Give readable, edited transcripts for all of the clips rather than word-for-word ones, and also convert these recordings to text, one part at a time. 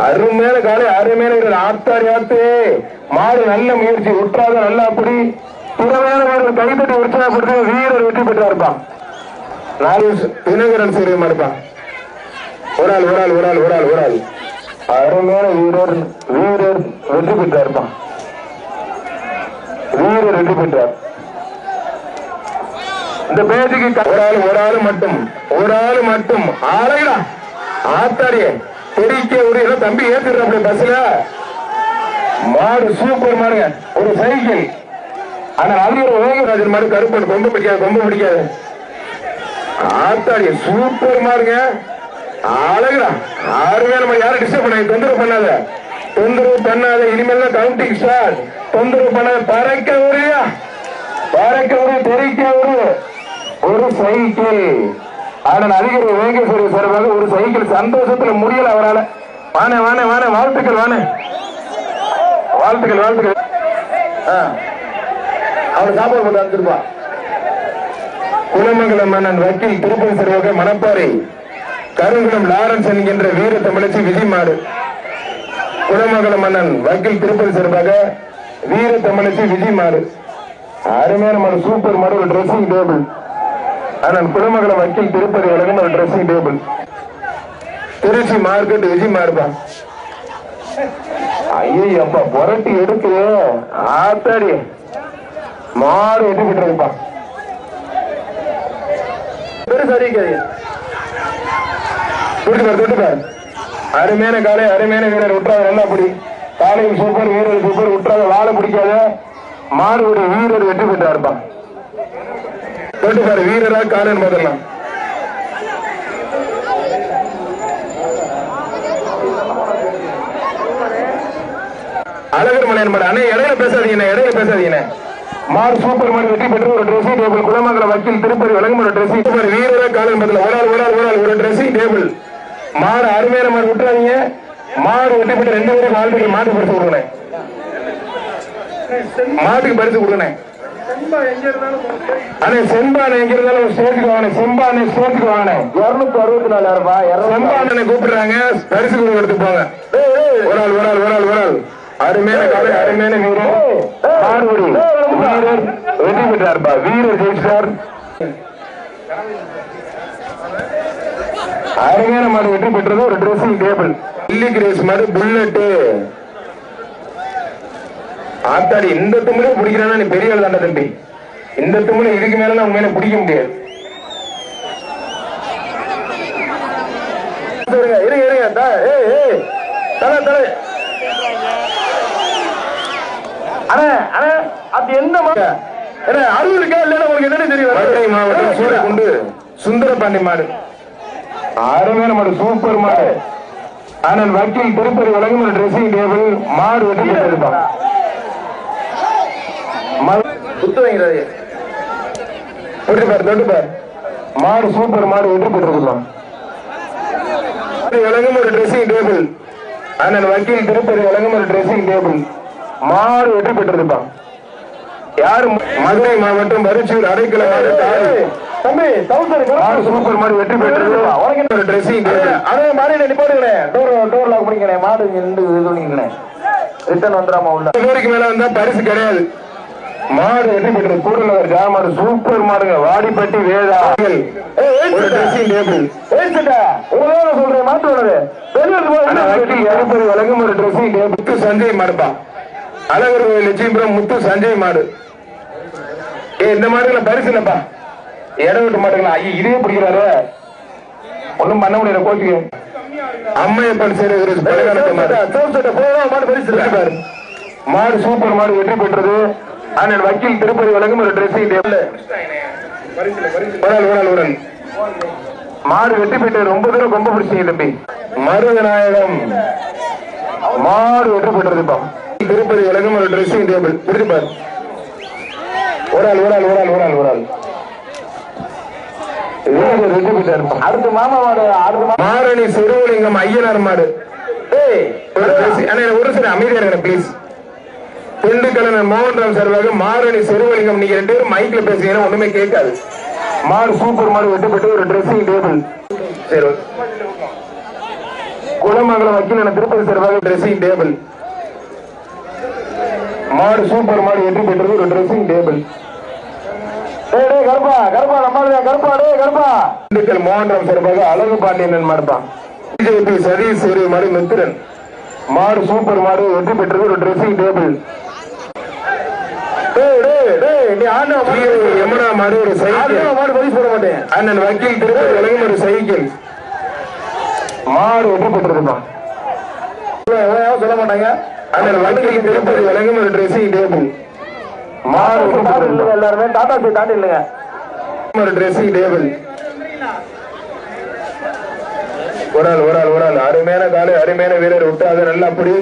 அருமையான காலை, அருமையான ஆத்தாடி ஆத்து மாடு நல்ல முயற்சி உற்றாத நல்லா அப்படி திறமையான வீரர் கைத்தட்டி உற்சாகப்படுத்த வீரர் வெற்றி பெற்றா இருப்பான். நாலு தினகரன் சீரியமா இருப்பான். ஒரு ஆள் அருமையான வீரர் வெற்றி பெற்றா இருப்பான். வீரர் வெற்றி பெற்றார். இந்த பேச்சுக்கு ஒரு ஆள் மட்டும் ஆளையா ஆத்தாடியே தெரிக்க ஒரு தம்பி ஏத்துற பஸ்ல மாடு சூப்பர் மாடுங்க. ஒரு சைக்கிள் ஆனா அது வேகராஜன் மாடு கருப்பன் கொம்பு பிடிக்காது ஆத்தாடிய சூப்பர் மாடுங்க. அழகுடா அருமையான மாதிரி யாரும் டிஸ்டர்ப் பண்ணாத, தொந்தரவு பண்ணாத இனிமேல் தான் கவுண்டிங் ஸ்டார்ட். தொந்தரவு பண்ணாத பறக்க ஒரு தெரிக்க ஒரு சைக்கிள். ஆனால் அதிகாரி வேங்கேஸ்வரி சார்பாக ஒரு சைக்கிள் சந்தோஷத்துல முடியல அவரால். வானே வாழ்த்துக்கள் அவன் சாப்பாடு போட்டு அனுப்பிச்சிருப்பான். குலமங்கலம் மன்னன் வக்கீல் திருப்பதி சார்பாக மணப்பாறை கருங்குளம் லாரன்ஸ் என்கின்ற வீர தமிழச்சி விதிமாடு. குலமங்கலம் மன்னன் வக்கீல் திருப்பதி சார்பாக வீர தமிழச்சி விதிமாடு. அருமையான மாடு, சூப்பர் மாடு. ஒரு ட்ரெஸ்ஸிங் டேபிள். ஆனால் குலமங்கலம் வக்கீல் திருப்பதி வழங்கும் ஒரு dressing table. Trichy market Vijay மாறுபான். ஐயப்பா புரட்டி எடுக்கு ஆத்தாடி மாடு எடுத்துக்கிட்டு இருப்பான். அருமையான காலை, அருமையான வீரர் உற்றாத நல்லா அப்படி காலையில் சூப்பர், வீரர் சூப்பர். உற்றாத வாழை பிடிக்காத மாடு ஒரு வீரர் வெற்றி பெற்றா இருப்பான். வீரரா காலன் முதலாம் அழகர் மலையன் மாடு. அண்ணே இடையில பேசாதீங்க. மாடு சூப்பர் மாடு வெற்றி பெற்று ஒரு ட்ரெஸ்ஸிங் டேபிள். குலமங்கலம் வக்கீல் திருப்பதி வழங்கும் ஒரு ட்ரெஸ்ஸிங் டேபிள். வீரரா காலன் முதல்ல ஒரு ட்ரெஸ்ஸிங் டேபிள். மாடு அருமையான மாடு விட்டுறாதீங்க. மாடு வெற்றி பெற்று 2 பேரும் வாழ்த்துக்கள். மாட்டுக்கு பரிசு கொடுக்கணும். செம்பானை எங்க இருந்தாலும் ஸ்டேஜுக்கு வாங்க. செம்பானை 264 ரூபாய். செம்பானை கூப்பிடுறாங்க, பரிசு கொடுத்து போங்க. ஒரு ஆள் அருமையான காலை, அருமையான வீரர் வெற்றி பெற்றார்பா. வீரர் ஜெயிச்சார். அருமையான மாடு வெற்றி பெற்றது ஒரு ட்ரெஸ்ஸிங் டேபிள். இல்லி கிரேஸ் மாடு புல்லட்டு. ஆத்தாடி இந்த தும்முலே பிடிக்கிறானா நீ பெரிய ஆள் தாண்டா தம்பி. இந்த தும்முல இதுக்கு மேல உண்மையில பிடிக்க முடியாது. மாவட்டம் சூரக்குண்டு சுந்தரபாண்டி மாடு. அருமையான மாடு, சூப்பர் மாடு. ஆனால் வக்கீல் திருப்பதி வழங்கும் ஒரு ட்ரெஸ்ஸிங் டேபிள். மாடு வெற்றி பெற்றிருப்பான். மாடு சூப்பர் மாடு வெற்றி பெற்றிருக்கலாம். வழங்கும் ஒரு ட்ரெஸ்ஸிங் டேபிள். ஆனால் வக்கீல் திருப்பதி வழங்கும் ஒரு ட்ரெஸ்ஸிங் டேபிள். மாடு வெற்றி பெற்றிருப்பான். யாரு? மதுரை மாவட்டம் பரிச்சூர் அடைக்கல மாடு. சூப்பர் மாடு வெற்றி பெற்றது ஒரு ட்ரெஸ்ஸிங் டேபிள். அதே மாதிரி நீ போடுங்களேன். டோர் லாக் பண்ணிக்கிறேன். மாடு ரிட்டர்ன் வந்துடாம உள்ள பேருக்கு மேல வந்தா பரிசு கிடையாது. மாடு வெற்றி பெற்றது கூடலூர் ஜாமாடு. சூப்பர் மாடுங்க. வாடிப்பட்டி வேதா ஒரு ட்ரெஸ்ஸிங் டேபிள். சொல்றேன் மாட்டு வழங்கும் ஒரு ட்ரெஸ்ஸிங் டேபிள். முத்து சஞ்சய் மாடுப்பா. அழகர் கோயில் லட்சுமிபுரம் முத்து சஞ்சய் மாடு. இந்த மாடுகளை பரிசு இல்லப்பா. இடம் விட்டு மாட்டுங்களா? இதே பிடிக்கிறாரு, ஒன்னும் பண்ண முடியல. கோச்சுக்கு அம்மையப்பன் மாடு சூப்பர் மாடு வெற்றி பெற்றது. ஆனால் வக்கீல் திருப்பதி வழங்கும் ஒரு ட்ரெஸ்ஸிங் டேபிள். மாடு வெற்றி பெற்றது. ரொம்ப தூரம் கொம்ப பிடிச்சீங்க தம்பி. மருதநாயகம் மாடு வெற்றி பெற்றதுப்பா. திருப்பதி வழங்கும் ஒரு ட்ரெஸ்ஸிங் டேபிள். பிடிச்சுப்பாரு. ஒரு ஆள் அடுத்து மாமா மாடு. மாரணி சிறுவலிங்கம் ஐயனார் மாடு. ஒரு சில அமைதியா இருக்க பிளீஸ். திண்டுக்கல் மோகன்ராம் சார்பாக மாரணி சிறுவலிங்கம். நீங்க 2 பேரும் மைக்ல பேசுறீங்கன்னா ஒண்ணுமே கேட்காது. மாடு சூப்பர் மாடு வெட்டி பெற்று ஒரு ட்ரெஸ்ஸிங் டேபிள். சரி குளமங்கலம் வக்கீல் திருப்பதி சார்பாக ட்ரெஸ்ஸிங் டேபிள். மாடு சூப்பர் மாடு வெற்றி பெற்றது ஒரு ட்ரெஸ்ஸிங் டேபிள். கருப்பா கருப்பா நம்ம கருப்பா கருப்பா திண்டுக்கல் மோகன்ராம் சார்பாக அழகு பாண்டியன் மாடுப்பான். பிஜேபி சதீஷ் ஒரு மாடு மித்திரன் மாடு சூப்பர் மாடு வெற்றி பெற்றது ஒரு ட்ரெஸ்ஸிங் டேபிள். யமுனா மாடு ஒரு சைக்கிள் மாடு பரிசு போட மாட்டேன். அண்ணன் வக்கீல் திருப்பதி விலகும் ஒரு சைக்கிள் மாடு வெற்றி பெற்றதுமா சொல்ல மாட்டாங்க. அண்ணன் வக்கீல் திருப்பதி விலகும் ஒரு ட்ரெஸ்ஸிங் டேபிள் மாடு எல்லாருமே டாடா சே தாண்டி இல்லைங்க ஒரு ட்ரெஸ்ஸிங் டேபிள். ஒரு ஆள் அருமையான காலை அருமையான வீரர் விட்டு அது நல்லா அப்படி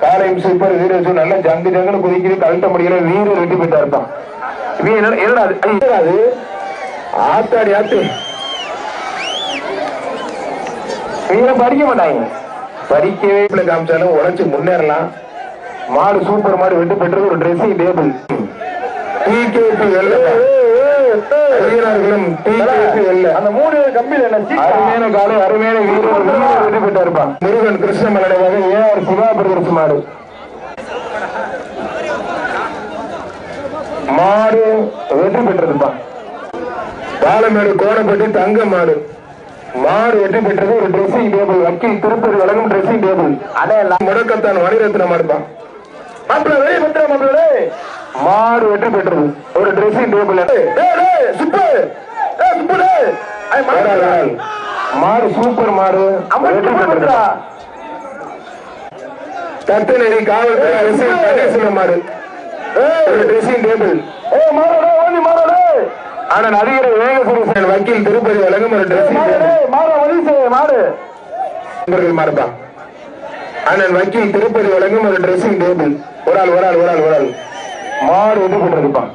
காலையும் சூப்பர் வீரர் நல்ல ஜங்கு ஜங்குன்னு குதிக்குது கழட்ட முடியல வீரர் வெட்டி போயிட்டா இருப்பான். ஆத்தாடி ஆத்து படிக்க மாட்டாங்க படிக்கவே காமிச்சாலும் உழைச்சு முன்னேறலாம். மாடு சூப்பர் மாடு வெட்டி பெற்றது ஒரு ட்ரெஸ்ஸிங் டேபிள். முருகன் கிருஷ்ண மலடைவாக ஏஆர் சிவா பிரதர்ஸ் மாடு மாடு வெற்றி பெற்றதுப்பா. பாலமேடு கோணப்பட்டி தங்க மாடு மாடு வெற்றி பெற்றது ஒரு ட்ரெஸ்ஸிங் டேபிள். வக்கீல் திருப்பதி வழங்கும் ட்ரெஸ்ஸிங் டேபிள். அதையெல்லாம் முடக்கத்தான் மணிரத்ன மாடுப்பா. மாடு வெற்றி பெற்றது ஒரு ட்ரெஸ்ஸிங் டேபிள். மாடு சூப்பர் மாடு வெற்றி பெற்றது. தட்டுநெறி காவல்துறை மாடு ட்ரெஸ்ஸிங் டேபிள். ஆனா அதிகார வேகசுரேசன் வக்கீல் திருப்பதி வழங்கும் ஒரு ட்ரெஸ்ஸிங் மாடு மாடுப்பா. அண்ணன் வக்கீல் திருப்பதி வழங்கும் ஒரு ட்ரெஸ்ஸிங் டேபிள். ஒரு ஆள் மாடு வெற்றி பெற்றிருப்பான்.